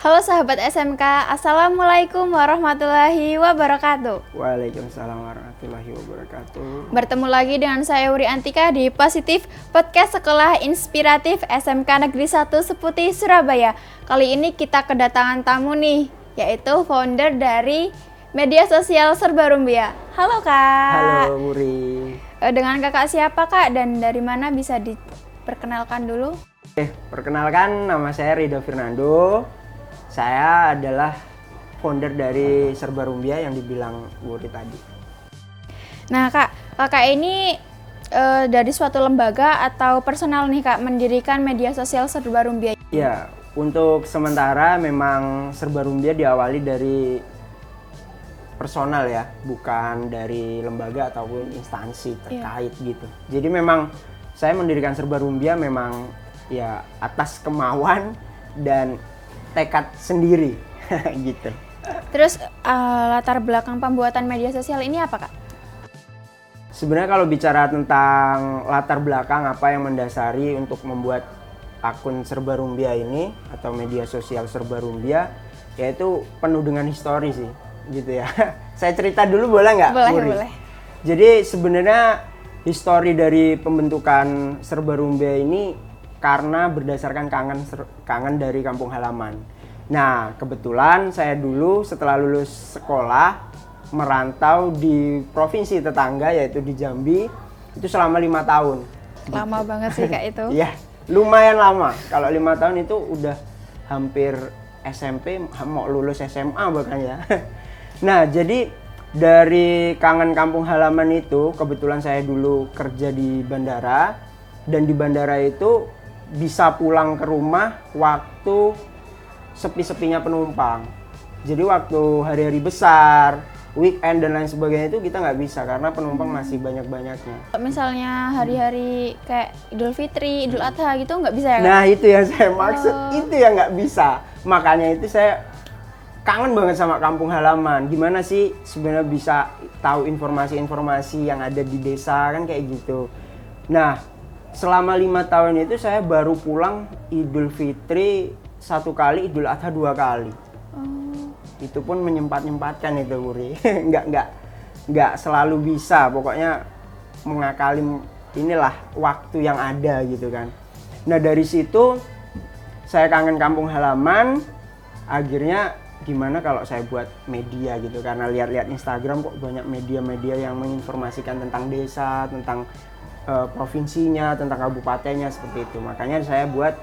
Halo sahabat SMK, Assalamualaikum warahmatullahi wabarakatuh. Waalaikumsalam warahmatullahi wabarakatuh. Bertemu lagi dengan saya Wuri Antika di Positif Podcast Sekolah Inspiratif SMK Negeri 1 Seputi Surabaya. Kali ini kita kedatangan tamu nih, yaitu founder dari media sosial Serba Rumbia. Halo Kak. Halo Wuri. Dengan kakak siapa Kak dan dari mana, bisa diperkenalkan dulu? Perkenalkan, nama saya Ridho Fernando. Saya adalah founder dari Serba Rumbia yang dibilang Wuri tadi. Nah kakak ini dari suatu lembaga atau personal nih Kak mendirikan media sosial Serba Rumbia? Ya, untuk sementara memang Serba Rumbia diawali dari personal ya, bukan dari lembaga ataupun instansi terkait gitu. Jadi memang saya mendirikan Serba Rumbia memang ya atas kemauan dan tekad sendiri gitu. Terus latar belakang pembuatan media sosial ini apa Kak? Sebenarnya kalau bicara tentang latar belakang apa yang mendasari untuk membuat akun Serba Rumbia ini atau media sosial Serba Rumbia, yaitu penuh dengan histori sih gitu ya. Saya cerita dulu boleh nggak? Boleh. Jadi sebenarnya histori dari pembentukan Serba Rumbia ini karena berdasarkan kangen dari kampung halaman. Nah, kebetulan saya dulu setelah lulus sekolah merantau di provinsi tetangga yaitu di Jambi itu selama 5 tahun. Lama banget sih Kak itu. Iya, lumayan lama. Kalau 5 tahun itu udah hampir SMP, mau lulus SMA bahkan ya. Nah, jadi dari kangen kampung halaman itu kebetulan saya dulu kerja di bandara, dan di bandara itu bisa pulang ke rumah waktu sepi-sepinya penumpang. Jadi waktu hari-hari besar, weekend dan lain sebagainya itu kita nggak bisa karena penumpang masih banyak-banyaknya. Misalnya hari-hari kayak Idul Fitri, Idul Adha gitu nggak bisa ya Kak? Nah itu yang saya maksud, itu yang nggak bisa. Makanya itu saya kangen banget sama kampung halaman. Gimana sih sebenarnya bisa tahu informasi-informasi yang ada di desa kan kayak gitu. Nah, selama 5 tahun itu saya baru pulang Idul Fitri 1 kali, Idul Adha 2 kali. Itu pun menyempat-nyempatkan itu Wuri. Nggak selalu bisa, pokoknya mengakali inilah waktu yang ada gitu kan. Nah dari situ saya kangen kampung halaman, akhirnya gimana kalau saya buat media gitu, karena lihat-lihat Instagram kok banyak media-media yang menginformasikan tentang desa, tentang provinsinya, tentang kabupatennya seperti itu. Makanya saya buat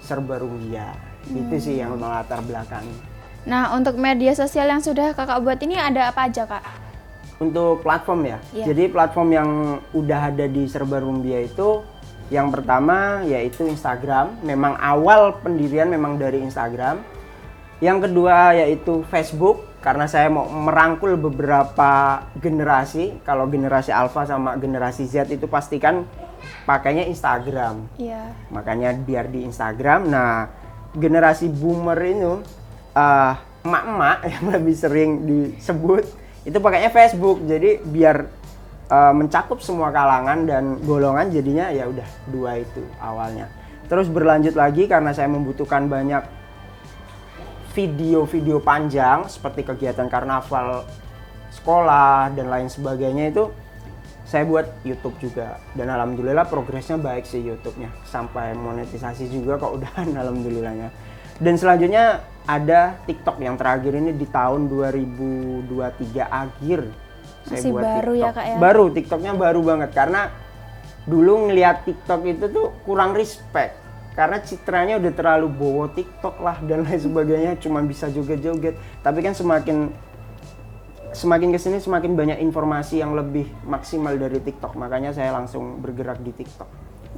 Serba Rumbia. Itu sih yang melatar belakang. Nah untuk media sosial yang sudah kakak buat ini ada apa aja Kak? Untuk platform ya. Iya. Jadi platform yang udah ada di Serba Rumbia itu yang pertama yaitu Instagram. Memang awal pendirian memang dari Instagram. Yang kedua yaitu Facebook, karena saya mau merangkul beberapa generasi. Kalau generasi Alpha sama generasi Z itu pastikan pakainya Instagram. Iya. Makanya biar di Instagram. Nah, generasi boomer ini emak-emak yang lebih sering disebut itu pakainya Facebook. Jadi biar mencakup semua kalangan dan golongan, jadinya ya udah 2 itu awalnya. Terus berlanjut lagi karena saya membutuhkan banyak video-video panjang seperti kegiatan karnaval sekolah dan lain sebagainya, itu saya buat YouTube juga, dan alhamdulillah progresnya baik sih YouTube-nya, sampai monetisasi juga kok udahan alhamdulillahnya. Dan selanjutnya ada TikTok yang terakhir ini di tahun 2023 akhir saya Masih buat baru TikTok. ya Kak ya? Baru, TikToknya baru banget karena dulu ngelihat TikTok itu tuh kurang respect. Karena citranya udah terlalu bawa TikTok lah dan lain sebagainya, cuma bisa joget-joget. Tapi kan semakin kesini semakin banyak informasi yang lebih maksimal dari TikTok. Makanya saya langsung bergerak di TikTok.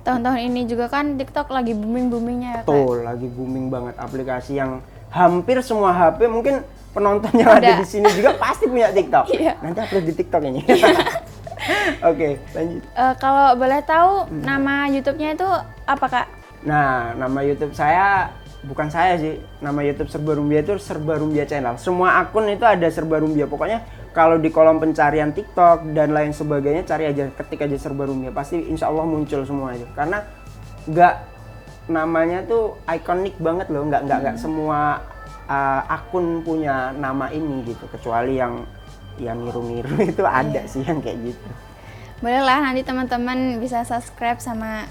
Tahun-tahun ini juga kan TikTok lagi booming-boomingnya ya Kak? Tuh, lagi booming banget, aplikasi yang hampir semua HP, mungkin penonton yang ada di sini juga pasti punya TikTok. Iya. Nanti upload di TikTok ini. Oke, lanjut. Kalau boleh tahu nama YouTube-nya itu apa Kak? Nah, nama YouTube saya, bukan saya sih, nama YouTube Serba Rumbia itu Serba Rumbia Channel. Semua akun itu ada Serba Rumbia. Pokoknya kalau di kolom pencarian TikTok dan lain sebagainya, cari aja, ketik aja Serba Rumbia. Pasti insya Allah muncul semua itu. Karena namanya tuh ikonik banget loh, nggak semua akun punya nama ini gitu, kecuali yang niru-niru itu ada sih yang kayak gitu. Boleh lah nanti teman-teman bisa subscribe sama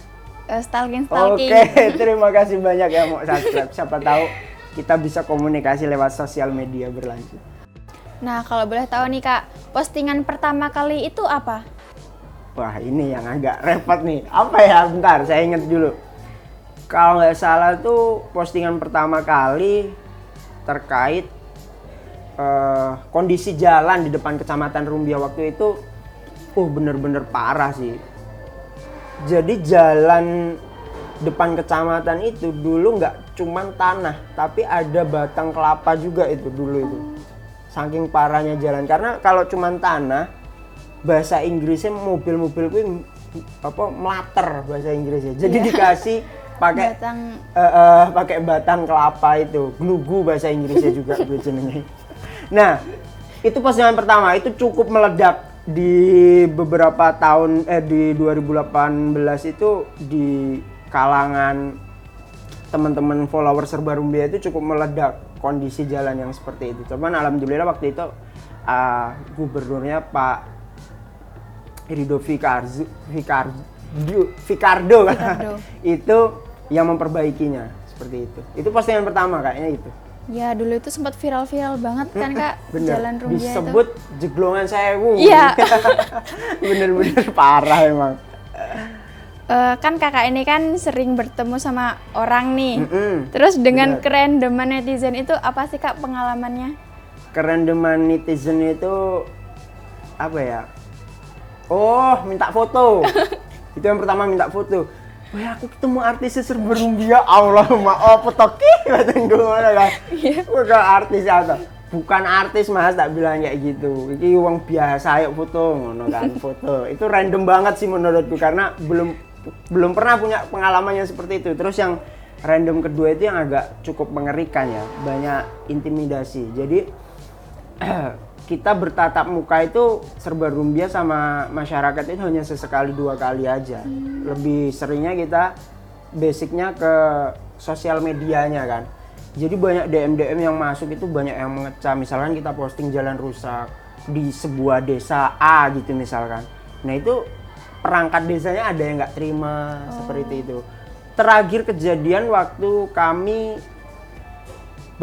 stalking. Oke, terima kasih banyak yang mau subscribe. Siapa tahu kita bisa komunikasi lewat sosial media berlanjut. Nah, kalau boleh tahu nih Kak, postingan pertama kali itu apa? Wah, ini yang agak repot nih. Apa ya? Bentar, saya ingat dulu. Kalau nggak salah tuh postingan pertama kali terkait kondisi jalan di depan Kecamatan Rumbia waktu itu, bener-bener parah sih. Jadi jalan depan kecamatan itu dulu nggak cuman tanah, tapi ada batang kelapa juga itu dulu itu. Saking parahnya jalan, karena kalau cuman tanah, bahasa Inggrisnya mobil-mobil gue melater bahasa Inggrisnya. Jadi dikasih pakai pakai batang kelapa itu, glugu bahasa Inggrisnya juga gue jenenge. Nah, itu postingan pertama itu cukup meledak di beberapa tahun di 2018 itu di kalangan teman-teman follower Serba Rumbia itu cukup meledak kondisi jalan yang seperti itu. Cuman alhamdulillah waktu itu gubernurnya Pak Rido Ficardo itu yang memperbaikinya seperti itu. Itu postingan pertama kayaknya itu. Ya dulu itu sempat viral-viral banget kan Kak. Bener. Jalan Rumbia disebut itu. Jeglongan Sewu. Iya. Bener-bener parah emang. Kan kakak ini kan sering bertemu sama orang nih. Terus dengan kerandoman netizen itu apa sih Kak pengalamannya? Kerandoman netizen itu apa ya? Minta foto. Itu yang pertama, minta foto. Wah, aku ketemu artis Serba Rumbia, Allah maaf toki batin gue mana kan. Bukan artis atau bukan artis Mas, tak bilang kayak gitu. Iki uang biasa, ayo foto ngono kan, foto. Itu random banget sih menurutku karena belum pernah punya pengalaman yang seperti itu. Terus yang random kedua itu yang agak cukup mengerikan ya, banyak intimidasi. Jadi kita bertatap muka itu Serba Rumbia sama masyarakat itu hanya sesekali 2 kali aja. Lebih seringnya kita basicnya ke sosial medianya kan. Jadi banyak DM yang masuk itu banyak yang mengecam. Misalkan kita posting jalan rusak di sebuah desa A gitu misalkan. Nah itu perangkat desanya ada yang nggak terima seperti itu. Terakhir kejadian waktu kami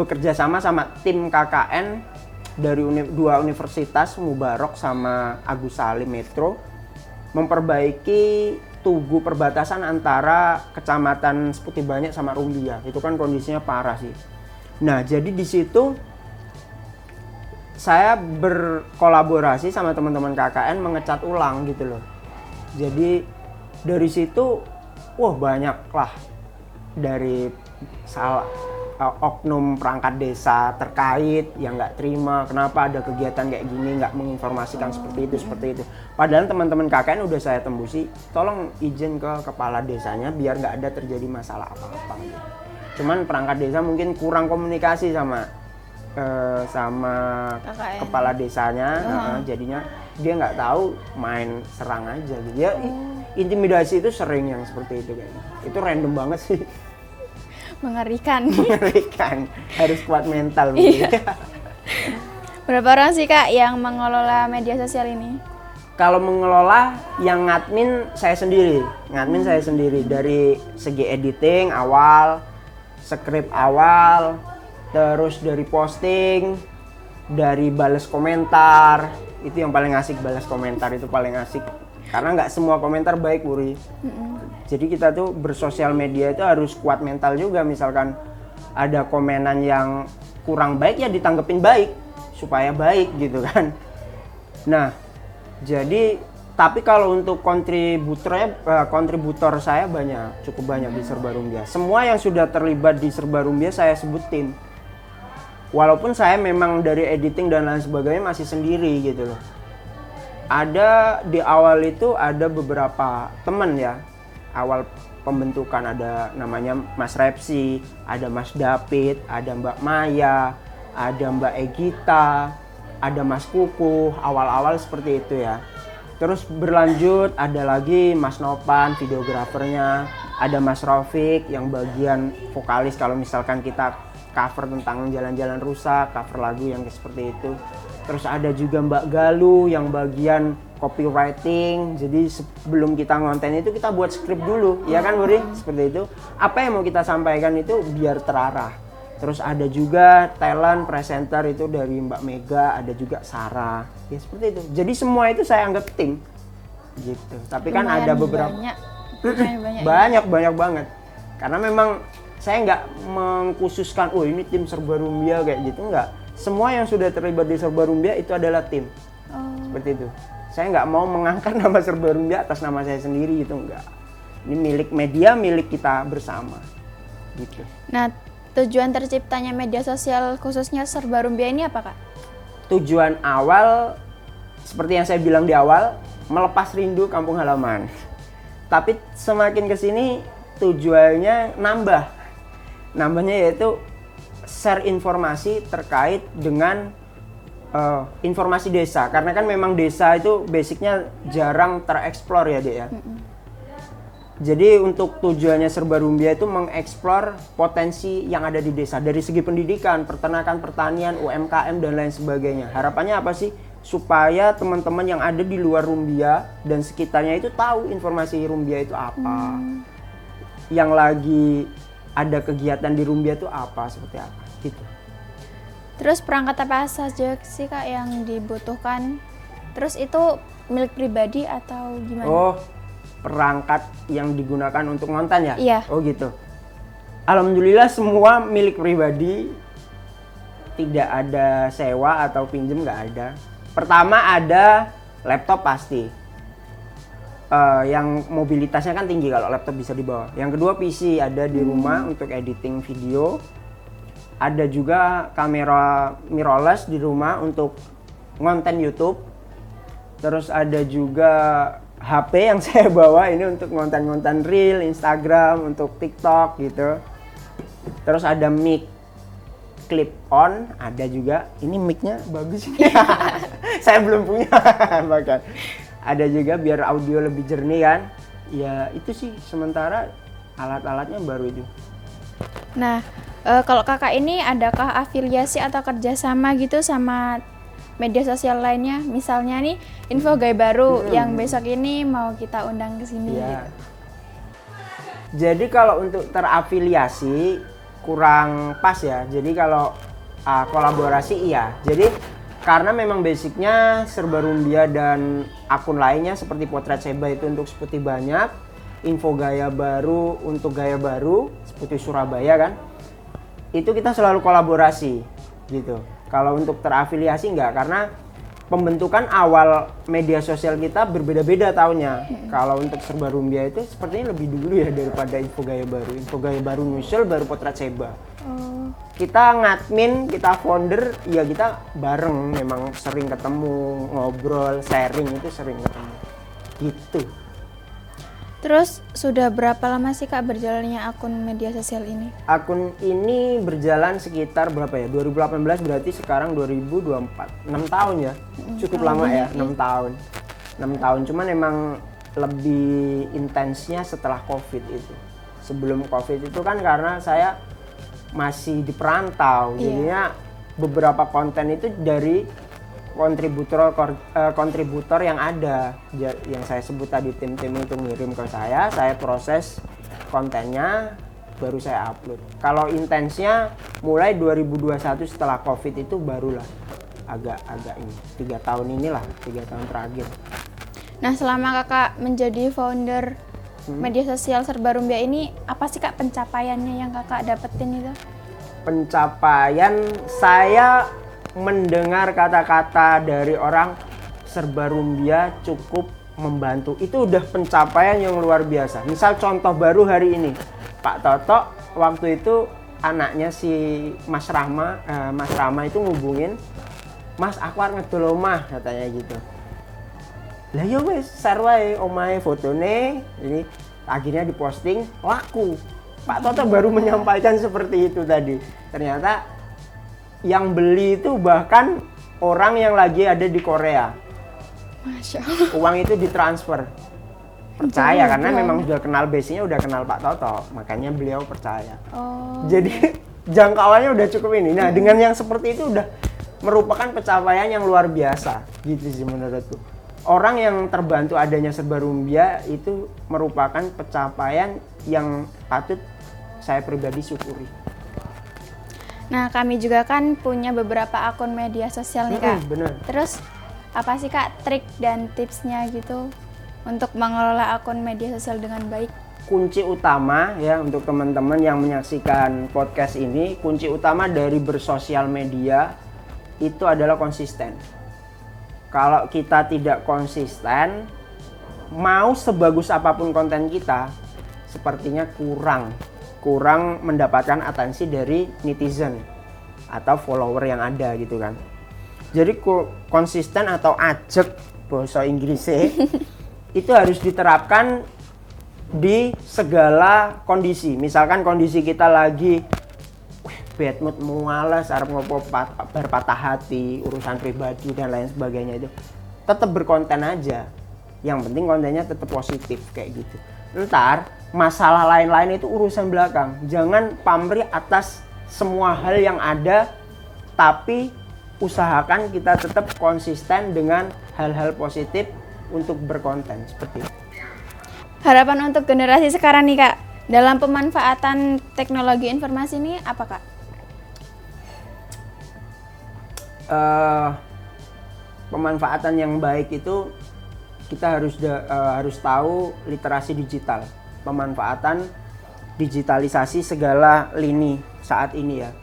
bekerja sama tim KKN dari 2 universitas, Mubarok sama Agus Salim Metro, memperbaiki tugu perbatasan antara Kecamatan Seputi Banyak sama Rumbia. Itu kan kondisinya parah sih. Nah, jadi di situ saya berkolaborasi sama teman-teman KKN mengecat ulang gitu loh. Jadi dari situ banyak lah dari oknum perangkat desa terkait yang nggak terima kenapa ada kegiatan kayak gini, nggak menginformasikan seperti itu. Padahal teman-teman KKN udah saya tembusi, tolong izin ke kepala desanya biar nggak ada terjadi masalah apa-apa gitu. Cuman perangkat desa mungkin kurang komunikasi sama kepala desanya, jadinya dia nggak tahu, main serang aja gitu ya. Intimidasi itu sering yang seperti itu kayaknya. Itu random banget sih. Mengerikan. Harus kuat mental gitu. Berapa orang sih Kak yang mengelola media sosial ini? Kalau mengelola yang ngadmin saya sendiri. Dari segi editing awal, script awal, terus dari posting, dari balas komentar. Itu yang paling asik, balas komentar itu paling asik. Karena nggak semua komentar baik, Wuri. Jadi kita tuh bersosial media itu harus kuat mental juga. Misalkan ada komenan yang kurang baik ya ditanggepin baik supaya baik gitu kan. Nah, jadi tapi kalau untuk kontributor saya cukup banyak di Serba Rumbia. Semua yang sudah terlibat di Serba Rumbia saya sebutin. Walaupun saya memang dari editing dan lain sebagainya masih sendiri gitu loh. Ada di awal itu ada beberapa teman ya. Awal pembentukan ada namanya Mas Repsi, ada Mas David, ada Mbak Maya, ada Mbak Egita, ada Mas Kuku, awal-awal seperti itu ya. Terus berlanjut ada lagi Mas Nopan, videografernya, ada Mas Rafiq yang bagian vokalis kalau misalkan kita cover tentang jalan-jalan rusak, cover lagu yang seperti itu. Terus ada juga Mbak Galuh yang bagian copywriting. Jadi sebelum kita ngonten itu kita buat skrip dulu, ya kan Buri? Seperti itu. Apa yang mau kita sampaikan itu biar terarah. Terus ada juga talent presenter itu dari Mbak Mega, ada juga Sarah. Ya seperti itu. Jadi semua itu saya anggap tim. Gitu. Tapi kan Lumayan ada beberapa banyak banget. Karena memang saya nggak mengkhususkan, oh ini tim Serba Rumbia kayak gitu, nggak. Semua yang sudah terlibat di Serba Rumbia itu adalah tim. Seperti itu. Saya nggak mau mengangkat nama Serba Rumbia atas nama saya sendiri gitu, nggak. Ini milik media, milik kita bersama. Gitu. Nah, tujuan terciptanya media sosial khususnya Serba Rumbia ini apa, Kak? Tujuan awal, seperti yang saya bilang di awal, melepas rindu kampung halaman. Tapi semakin kesini tujuannya nambah. Nambahnya yaitu share informasi terkait dengan informasi desa. Karena kan memang desa itu basicnya jarang tereksplor ya, Dek ya. Jadi untuk tujuannya Serba Rumbia itu mengeksplor potensi yang ada di desa. Dari segi pendidikan, peternakan, pertanian, UMKM, dan lain sebagainya. Harapannya apa sih? Supaya teman-teman yang ada di luar Rumbia dan sekitarnya itu tahu informasi Rumbia itu apa. Yang lagi ada kegiatan di Rumbia itu apa, seperti apa, gitu. Terus perangkat apa saja sih, Kak, yang dibutuhkan? Terus itu milik pribadi atau gimana? Oh, perangkat yang digunakan untuk ngonten ya? Iya. Oh gitu. Alhamdulillah semua milik pribadi, tidak ada sewa atau pinjem, nggak ada. Pertama ada laptop pasti. Yang mobilitasnya kan tinggi kalau laptop bisa dibawa. Yang kedua PC ada di rumah untuk editing video. Ada juga kamera mirrorless di rumah untuk ngonten YouTube. Terus ada juga HP yang saya bawa ini untuk ngonten-ngonten reel, Instagram, untuk TikTok gitu. Terus ada mic clip on, ada juga. Ini mic-nya bagus. Saya belum punya bahkan. Ada juga biar audio lebih jernih kan. Ya itu sih sementara alat-alatnya baru itu. Nah, kalau kakak ini adakah afiliasi atau kerjasama gitu sama media sosial lainnya? Misalnya nih Info Gaya Baru yang besok ini mau kita undang ke sini gitu. Jadi kalau untuk terafiliasi kurang pas ya. Jadi kalau kolaborasi iya. Jadi karena memang basicnya Serba Rumbia dan akun lainnya seperti Potret Seba itu untuk Seputi Banyak, Info Gaya Baru untuk Gaya Baru, Seputi Surabaya kan, itu kita selalu kolaborasi gitu. Kalau untuk terafiliasi enggak, karena pembentukan awal media sosial kita berbeda-beda tahunnya. Kalau untuk Serba Rumbia itu sepertinya lebih dulu ya daripada Info Gaya Baru. Info Gaya Baru nyusul baru Potret Seba. Kita ngadmin, kita founder, ya kita bareng, memang sering ketemu, ngobrol, sharing itu sering ketemu. Gitu. Terus sudah berapa lama sih, Kak, berjalannya akun media sosial ini? Akun ini berjalan sekitar berapa ya? 2018 berarti sekarang 2024. 6 tahun ya. Cukup lama ya, 6 tahun. 6 tahun, cuman emang lebih intensnya setelah Covid itu. Sebelum Covid itu kan karena saya masih di perantau, jadinya beberapa konten itu dari kontributor yang ada, yang saya sebut tadi tim-tim itu ngirim ke saya proses kontennya, baru saya upload. Kalau intensnya mulai 2021 setelah Covid itu barulah agak ini 3 tahun inilah, 3 tahun terakhir. Nah, selama kakak menjadi founder media sosial Serba Rumbia ini, apa sih, Kak, pencapaiannya yang kakak dapetin itu? Pencapaian, saya mendengar kata-kata dari orang Serba Rumbia cukup membantu. Itu udah pencapaian yang luar biasa. Misal contoh baru hari ini, Pak Toto waktu itu anaknya si Mas Rama itu ngubungin, "Mas, aku arep ngedol omah," katanya gitu. Lah ya wes, share wae omahe fotone, ini akhirnya diposting, laku. Pak Toto baru menyampaikan seperti itu tadi. Ternyata yang beli itu bahkan orang yang lagi ada di Korea. Masya Allah. Uang itu ditransfer. Percaya karena memang sudah kenal base-nya, udah kenal Pak Toto, makanya beliau percaya. Oh. Jadi jangkauannya udah cukup ini. Nah, dengan yang seperti itu udah merupakan pencapaian yang luar biasa gitu sih menurutku. Orang yang terbantu adanya Serba Rumbia itu merupakan pencapaian yang patut saya pribadi syukuri. Nah, kami juga kan punya beberapa akun media sosial nih, Kak. Bener. Terus apa sih, Kak, trik dan tipsnya gitu untuk mengelola akun media sosial dengan baik? Kunci utama ya untuk teman-teman yang menyaksikan podcast ini, kunci utama dari bersosial media itu adalah konsisten. Kalau kita tidak konsisten, mau sebagus apapun konten kita, sepertinya kurang mendapatkan atensi dari netizen atau follower yang ada gitu kan. Jadi konsisten atau ajek bahasa Inggrisnya itu harus diterapkan di segala kondisi. Misalkan kondisi kita lagi bad mood, mualas, arep ngopo berpatah hati, urusan pribadi dan lain sebagainya itu. Tetap berkonten aja. Yang penting kontennya tetap positif kayak gitu. Ntar masalah lain-lain itu urusan belakang. Jangan pamrih atas semua hal yang ada, tapi usahakan kita tetap konsisten dengan hal-hal positif untuk berkonten seperti itu. Harapan untuk generasi sekarang nih, Kak, dalam pemanfaatan teknologi informasi ini apa, Kak? Pemanfaatan yang baik itu kita harus tahu literasi digital, pemanfaatan digitalisasi segala lini saat ini ya.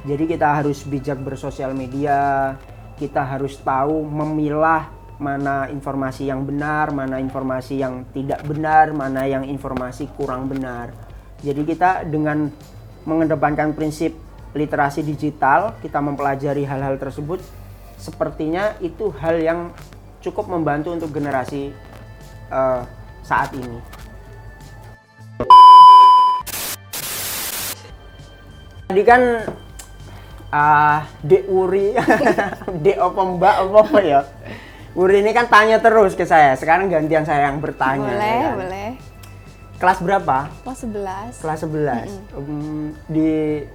Jadi kita harus bijak bersosial media, kita harus tahu memilah mana informasi yang benar, mana informasi yang tidak benar, mana yang informasi kurang benar. Jadi kita dengan mengedepankan prinsip literasi digital, kita mempelajari hal-hal tersebut, sepertinya itu hal yang cukup membantu untuk generasi saat ini. Tadi kan Dek Uri, Dek apa Mbak apa ya? Uri ini kan tanya terus ke saya, sekarang gantian saya yang bertanya. Boleh, ya kan? boleh. Kelas berapa? Kelas 11. Kelas 11.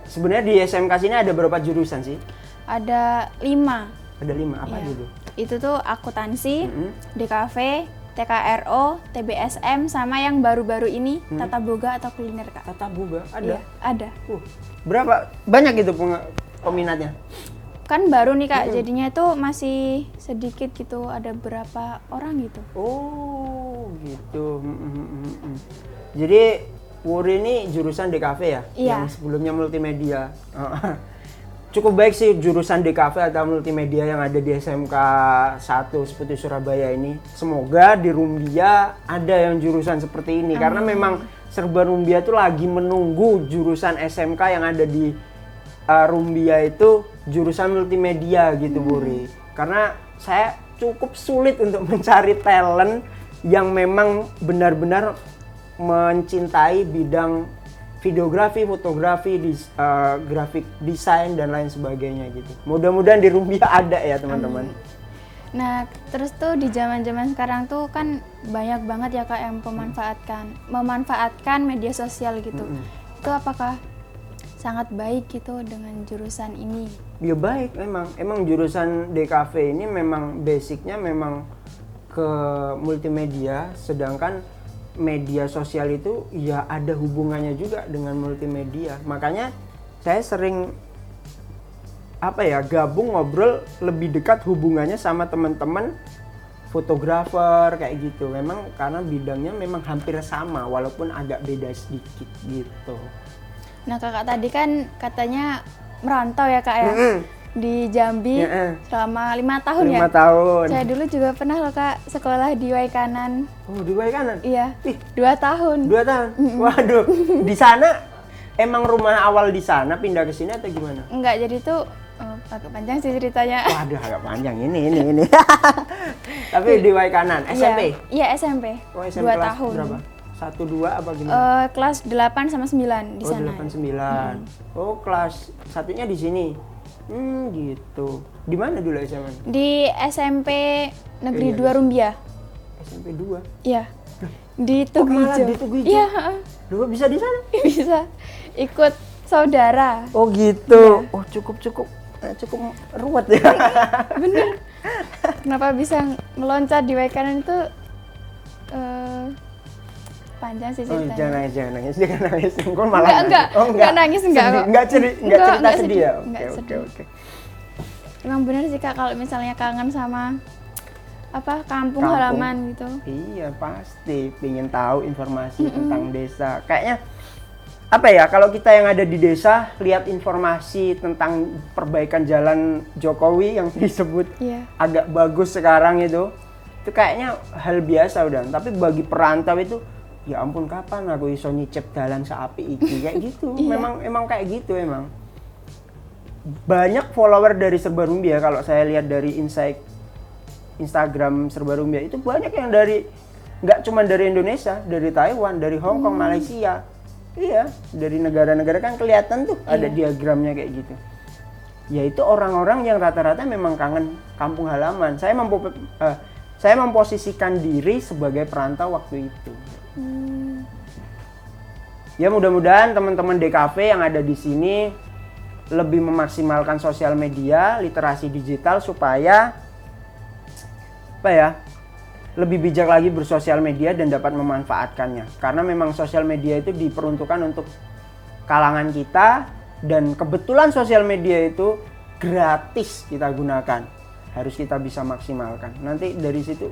Sebenarnya di SMK sini ada berapa jurusan sih? Ada 5. Ada 5, apa Iya. dulu? Itu tuh akuntansi, DKV, TKRO, TBSM, sama yang baru-baru ini Tata Boga atau kuliner, Kak. Tata Boga, ada? Iya, ada. Berapa? Banyak gitu peminatnya? Kan baru nih, Kak, jadinya itu masih sedikit gitu, ada berapa orang gitu. Oh, gitu. Jadi Wuri ini jurusan DKV ya? Iya. Yang sebelumnya multimedia. Cukup baik sih jurusan DKV atau multimedia yang ada di SMK 1 Seputi Surabaya ini. Semoga di Rumbia ada yang jurusan seperti ini. Karena memang Serba Rumbia itu lagi menunggu jurusan SMK yang ada di Rumbia itu jurusan multimedia gitu, Buri. Karena saya cukup sulit untuk mencari talent yang memang benar-benar mencintai bidang videografi, fotografi, grafik desain dan lain sebagainya gitu. Mudah-mudahan di Rumbia ada ya, teman-teman. Nah, terus tuh di zaman-zaman sekarang tuh kan banyak banget ya, Kak, yang memanfaatkan media sosial gitu. Itu apakah sangat baik gitu dengan jurusan ini? Ya baik, emang jurusan DKV ini memang basicnya memang ke multimedia, sedangkan media sosial itu ya ada hubungannya juga dengan multimedia. Makanya saya sering gabung ngobrol lebih dekat hubungannya sama teman-teman fotografer kayak gitu. Memang karena bidangnya memang hampir sama walaupun agak beda sedikit gitu. Nah, Kakak tadi kan katanya merantau ya, Kak, ya? Di Jambi selama 5 tahun ya? 5 tahun. Saya dulu juga pernah loh, Kak, sekolah di Waikanan. Oh, di Waikanan? Iya, Ih, 2 tahun. 2 tahun? Waduh, di sana emang rumah awal di sana, pindah ke sini atau gimana? Enggak, jadi tuh agak panjang sih ceritanya. Waduh, agak panjang ini. Tapi di Waikanan, SMP? Iya, SMP. Oh, SMP 2 kelas tahun. berapa? 1, 2 apa gimana? Kelas 8 sama 9 di sana. 8, 9. Oh, kelas satunya di sini. Gitu. Di mana dulu SMA? Di SMP Negeri 2 Rumbia. SMP 2? Iya. Di Tugu malah Ijo. di Tugu Ijo? Iya, Lu bisa di sana? bisa. Ikut saudara. Oh gitu. Iya. Oh cukup ruwet ya. Bener. Kenapa bisa ngeloncat di way kanan itu panjang sih Oh ceritanya. jangan nangis. Engkau malah Enggak nangis enggak kok. Enggak cerita sedih ya. Enggak Oke. sedih. Emang bener sih Kak kalau misalnya kangen sama kampung halaman gitu. Iya pasti, pengen tahu informasi tentang desa. Kayaknya apa ya, kalau kita yang ada di desa lihat informasi tentang perbaikan jalan Jokowi yang disebut agak bagus sekarang itu kayaknya hal biasa udah. Tapi bagi perantau itu, ya ampun kapan aku iso nyicip dalan seapi iki kayak gitu. Memang kayak gitu emang. Banyak follower dari Serba Rumbia kalau saya lihat dari Instagram Serba Rumbia itu banyak yang nggak cuma dari Indonesia, dari Taiwan, dari Hong Kong, Malaysia. Iya, dari negara-negara kan kelihatan tuh ada diagramnya kayak gitu. Yaitu orang-orang yang rata-rata memang kangen kampung halaman. Saya memposisikan diri sebagai perantau waktu itu. Ya mudah-mudahan teman-teman DKV yang ada di sini lebih memaksimalkan sosial media, literasi digital supaya lebih bijak lagi bersosial media dan dapat memanfaatkannya. Karena memang sosial media itu diperuntukkan untuk kalangan kita dan kebetulan sosial media itu gratis kita gunakan. Harus kita bisa maksimalkan. Nanti dari situ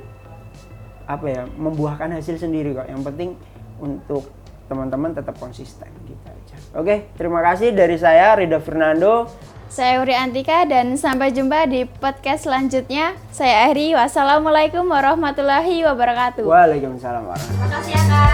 membuahkan hasil sendiri kok. Yang penting untuk teman-teman tetap konsisten gitu aja. Oke, terima kasih dari saya Ridha Fernando. Saya Uri Antika dan sampai jumpa di podcast selanjutnya. Saya Ahri. Wassalamualaikum warahmatullahi wabarakatuh. Waalaikumsalam warahmatullahi wabarakatuh. Terima kasih ya Kak.